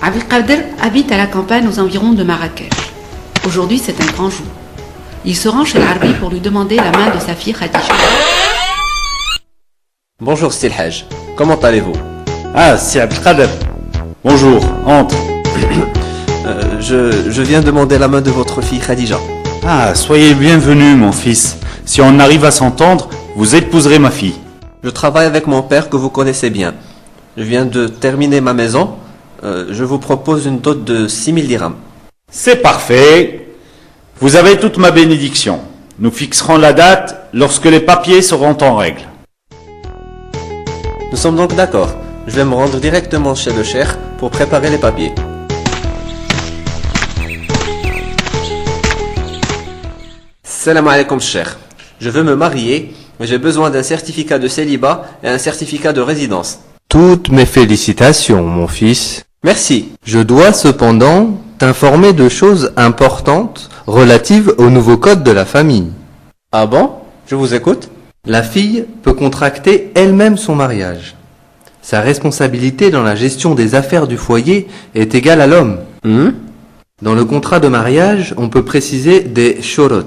Abdelkader habite à la campagne aux environs de Marrakech. Aujourd'hui, c'est un grand jour. Il se rend chez l'Arbi pour lui demander la main de sa fille Khadija. Bonjour Stilhaj, comment allez-vous? Ah, c'est Abdelkader. Bonjour, entre. Je viens demander la main de votre fille Khadija. Ah, soyez bienvenu, mon fils. Si on arrive à s'entendre, vous épouserez ma fille. Je travaille avec mon père que vous connaissez bien. Je viens de terminer ma maison. Je vous propose une dot de 6000 dirhams. C'est parfait. Vous avez toute ma bénédiction. Nous fixerons la date lorsque les papiers seront en règle. Nous sommes donc d'accord. Je vais me rendre directement chez le cheikh pour préparer les papiers. Salam alaikum cheikh. Je veux me marier, mais j'ai besoin d'un certificat de célibat et un certificat de résidence. Toutes mes félicitations, mon fils. Merci. Je dois cependant t'informer de choses importantes relatives au nouveau code de la famille. Ah bon? Je vous écoute. La fille peut contracter elle-même son mariage. Sa responsabilité dans la gestion des affaires du foyer est égale à l'homme. Dans le contrat de mariage, on peut préciser des shorot,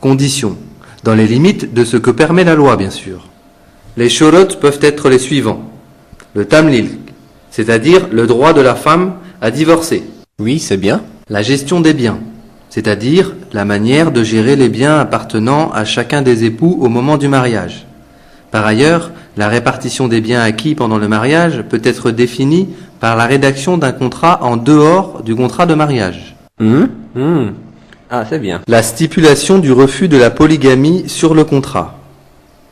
conditions, dans les limites de ce que permet la loi, bien sûr. Les shorot peuvent être les suivants. Le tamlil, c'est-à-dire le droit de la femme à divorcer. Oui, c'est bien. La gestion des biens, c'est-à-dire la manière de gérer les biens appartenant à chacun des époux au moment du mariage. Par ailleurs, la répartition des biens acquis pendant le mariage peut être définie par la rédaction d'un contrat en dehors du contrat de mariage. Ah, c'est bien. La stipulation du refus de la polygamie sur le contrat.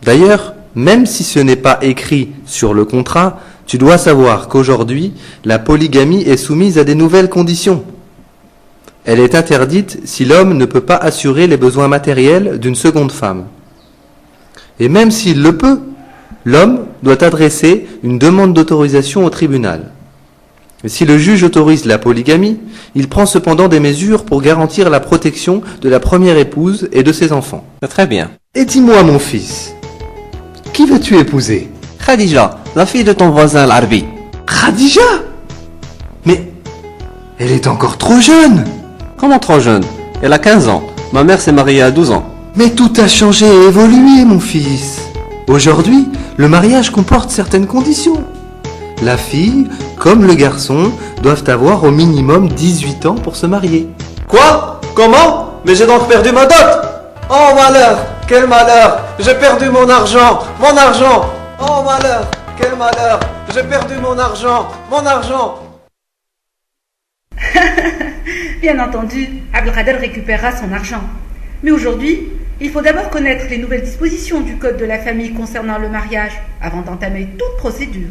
D'ailleurs, même si ce n'est pas écrit sur le contrat, tu dois savoir qu'aujourd'hui, la polygamie est soumise à des nouvelles conditions. Elle est interdite si l'homme ne peut pas assurer les besoins matériels d'une seconde femme. Et même s'il le peut, l'homme doit adresser une demande d'autorisation au tribunal. Et si le juge autorise la polygamie, il prend cependant des mesures pour garantir la protection de la première épouse et de ses enfants. C'est très bien. Et dis-moi, mon fils, qui veux-tu épouser? Khadija, la fille de ton voisin l'Arbi. Khadija? Mais elle est encore trop jeune. Comment trop jeune? Elle a 15 ans. Ma mère s'est mariée à 12 ans. Mais tout a changé et évolué, mon fils. Aujourd'hui, le mariage comporte certaines conditions. La fille, comme le garçon, doivent avoir au minimum 18 ans pour se marier. Quoi? Comment? Mais j'ai donc perdu ma dot! Oh malheur! Quel malheur! J'ai perdu mon argent! Mon argent! Oh malheur! Quel malheur! J'ai perdu mon argent! Mon argent! Bien entendu, Abdelkader récupérera son argent. Mais aujourd'hui, il faut d'abord connaître les nouvelles dispositions du code de la famille concernant le mariage avant d'entamer toute procédure.